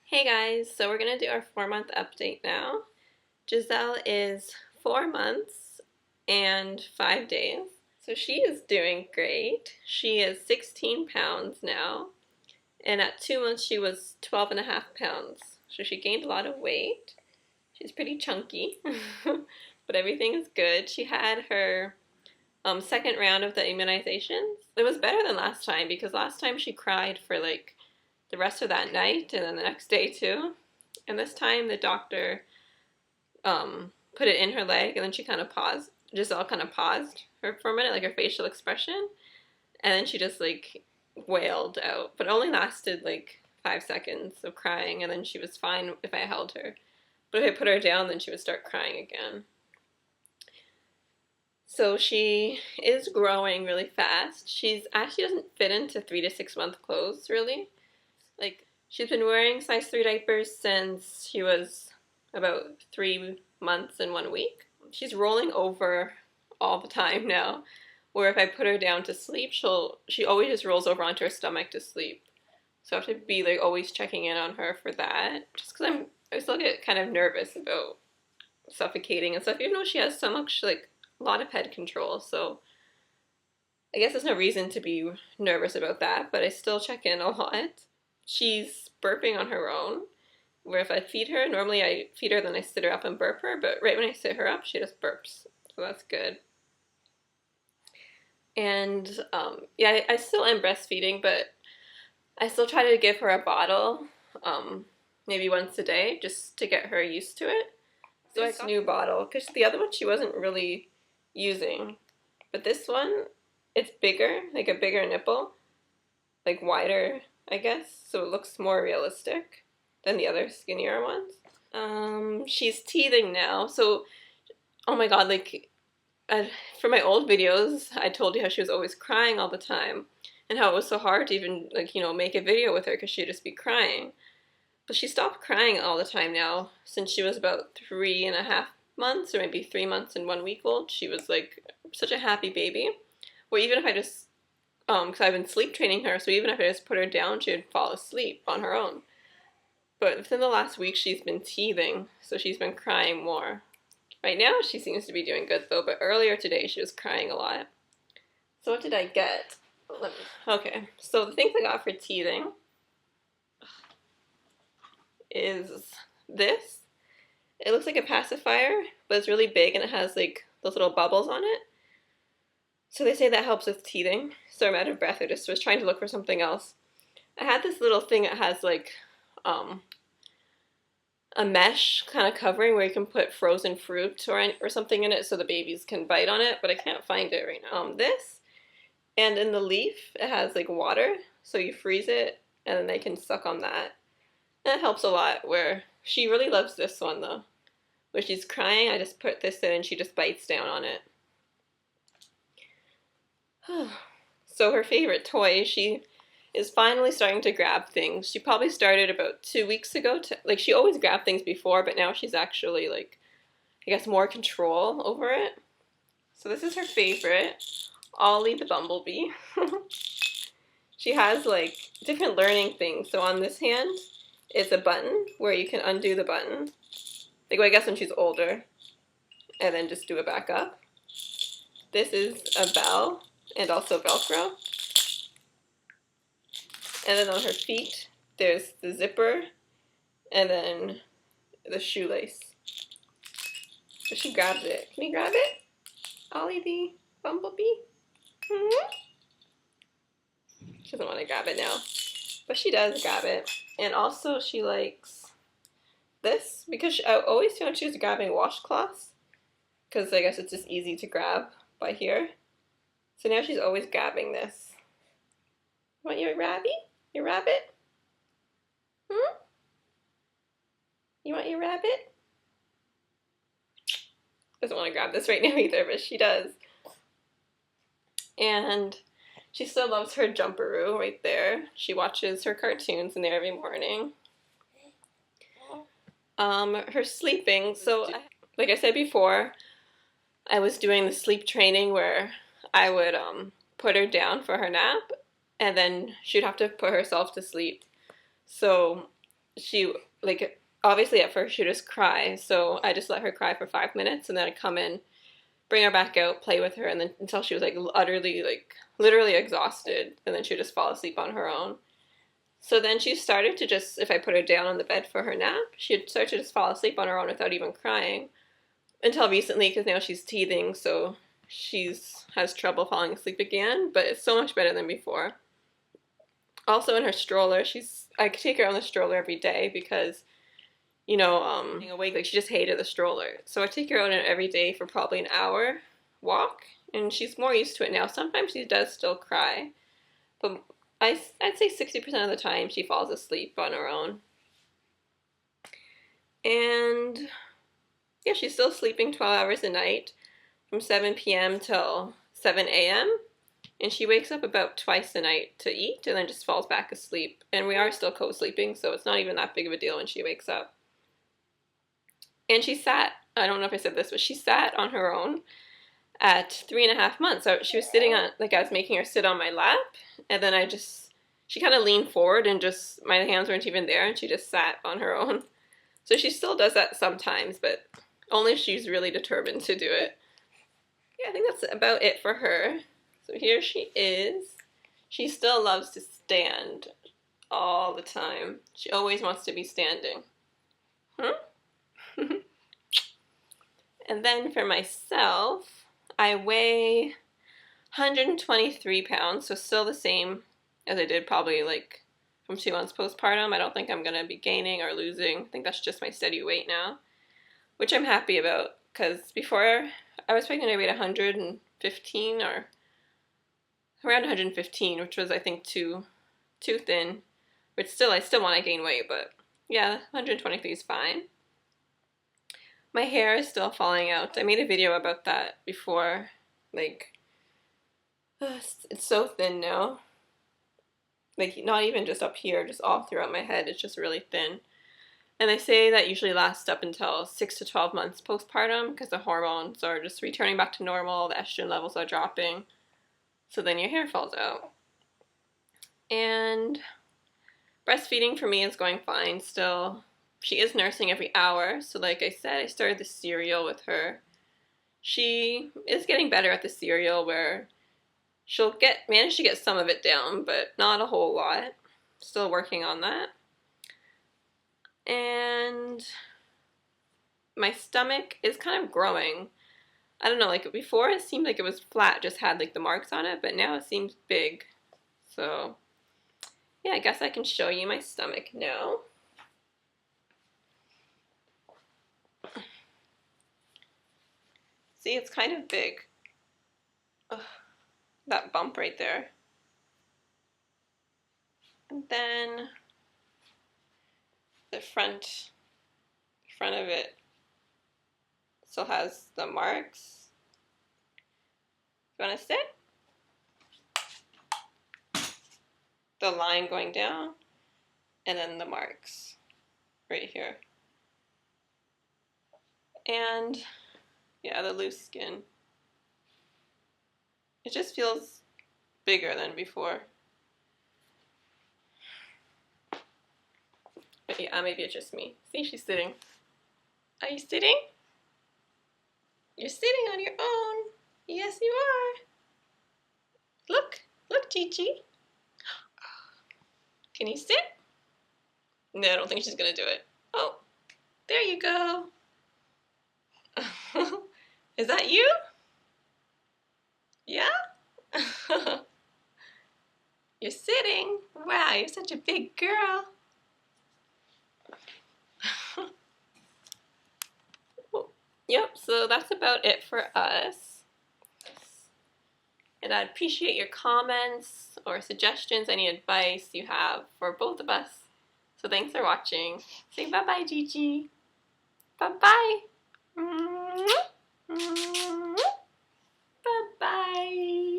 Hey guys, so we're going to do our 4-month update now. Giselle is 4 months and 5 days. So she is doing great. She is 16 pounds now, and at 2 months she was 12 and a half pounds. So she gained a lot of weight. She's pretty chunky, but everything is good. She had her second round of the immunizations. It was better than last time because last time she cried for like the rest of that night and then the next day too. And this time the doctor put it in her leg and then she kind of paused. Giselle kind of paused her for a minute, like her facial expression. And then she just like wailed out, but it only lasted like 5 seconds of crying, and then she was fine if I held her. But if I put her down, then she would start crying again. So she is growing really fast. She's actually doesn't fit into 3 to 6 month clothes really. Like, she's been wearing size 3 diapers since she was about 3 months and 1 week. She's rolling over all the time now, where if I put her down to sleep, she always just rolls over onto her stomach to sleep. So I have to be like always checking in on her for that, just because I still get kind of nervous about suffocating and stuff, even though she has so much, like, a lot of head control. So I guess there's no reason to be nervous about that, but I still check in a lot. She's burping on her own, where if I feed her, normally I feed her, then I sit her up and burp her, but right when I sit her up, she just burps. So that's good. And yeah, I still am breastfeeding, but I still try to give her a bottle, maybe once a day, just to get her used to it. So this new bottle, because the other one she wasn't really using, but this one, it's bigger, like a bigger nipple, like wider, I guess, so it looks more realistic than the other skinnier ones. She's teething now, so, oh my god, like, for my old videos, I told you how she was always crying all the time, and how it was so hard to even, like, make a video with her because she'd just be crying. But she stopped crying all the time now, since she was about 3.5 months, or maybe 3 months and 1 week old. She was, like, such a happy baby, where even if I just because I've been sleep training her, so even if I just put her down, she would fall asleep on her own. But within the last week, she's been teething, so she's been crying more. Right now, she seems to be doing good, though, but earlier today, she was crying a lot. So what did I get? Okay, so the things I got for teething is this. It looks like a pacifier, but it's really big, and it has, like, those little bubbles on it. So they say that helps with teething. So I'm out of breath. I just was trying to look for something else. I had this little thing that has like a mesh kind of covering where you can put frozen fruit or something in it so the babies can bite on it, but I can't find it right now. This, and in the leaf it has like water, so you freeze it and then they can suck on that. And that helps a lot. Where she really loves this one though. When she's crying, I just put this in and she just bites down on it. So her favorite toy, she is finally starting to grab things. She probably started about 2 weeks ago. Like, she always grabbed things before, but now she's actually, like, I guess more control over it. So this is her favorite, Ollie the bumblebee. She has, like, different learning things. So on this hand is a button where you can undo the button. Like, well, I guess when she's older. And then just do it back up. This is a bell. And also Velcro. And then on her feet, there's the zipper, and then the shoelace. So she grabs it. Can you grab it? Ollie the bumblebee? Mm-hmm. She doesn't want to grab it now, but she does grab it. And also she likes this, because I always found she was grabbing washcloths, because I guess it's just easy to grab by here. So now she's always grabbing this. Want your rabbit? Your rabbit? You want your rabbit? Doesn't want to grab this right now either, but she does. And she still loves her jumperoo right there. She watches her cartoons in there every morning. Her sleeping, so like I said before, I was doing the sleep training where I would put her down for her nap, and then she'd have to put herself to sleep. So she, like, obviously at first she would just cry, so I just let her cry for 5 minutes, and then I'd come in, bring her back out, play with her, and then until she was like utterly, like, literally exhausted, and then she'd just fall asleep on her own. So then she started to just, if I put her down on the bed for her nap, she'd start to just fall asleep on her own without even crying. Until recently, because now she's teething, so she's has trouble falling asleep again, but it's so much better than before. Also in her stroller, I take her on the stroller every day because, being awake, like, she just hated the stroller. So I take her out every day for probably an hour walk, and she's more used to it now. Sometimes she does still cry, but I'd say 60% of the time she falls asleep on her own. And yeah, she's still sleeping 12 hours a night from 7 p.m. till 7 a.m. And she wakes up about twice a night to eat and then just falls back asleep. And we are still co-sleeping, so it's not even that big of a deal when she wakes up. And she sat, I don't know if I said this, but she sat on her own at 3.5 months. So she was sitting on, like, I was making her sit on my lap, and then she kind of leaned forward and just, my hands weren't even there, and she just sat on her own. So she still does that sometimes, but only if she's really determined to do it. Yeah, I think that's about it for her. So here she is. She still loves to stand all the time. She always wants to be standing. And then for myself, I weigh 123 pounds, so still the same as I did probably like from 2 months postpartum. I don't think I'm going to be gaining or losing. I think that's just my steady weight now, which I'm happy about, because before I was pregnant I weighed 115 or around 115, which was, I think, too thin. Which I still want to gain weight, but yeah, 123 is fine. My hair is still falling out. I made a video about that before. Like, it's so thin now. Like, not even just up here, just all throughout my head. It's just really thin. And they say that usually lasts up until 6 to 12 months postpartum, because the hormones are just returning back to normal, the estrogen levels are dropping. So then your hair falls out. And breastfeeding for me is going fine still. She is nursing every hour, so like I said, I started the cereal with her. She is getting better at the cereal, where she'll manage to get some of it down, but not a whole lot. Still working on that. And my stomach is kind of growing. I don't know, like before it seemed like it was flat, just had like the marks on it, but now it seems big. So yeah, I guess I can show you my stomach now. See, it's kind of big. Ugh, that bump right there. And then the front of it still has the marks. You want to sit? The line going down, and then the marks right here. And yeah, the loose skin. It just feels bigger than before. But yeah, maybe it's just me. See, she's sitting. Are you sitting? You're sitting on your own. Yes, you are. Look, Gigi. Can you sit? No, I don't think she's gonna do it. Oh, there you go. Is that you? Yeah? You're sitting. Wow, you're such a big girl. Yep, so that's about it for us. And I'd appreciate your comments or suggestions, any advice you have for both of us. So thanks for watching. Say bye-bye, Gigi. Bye-bye. Bye-bye.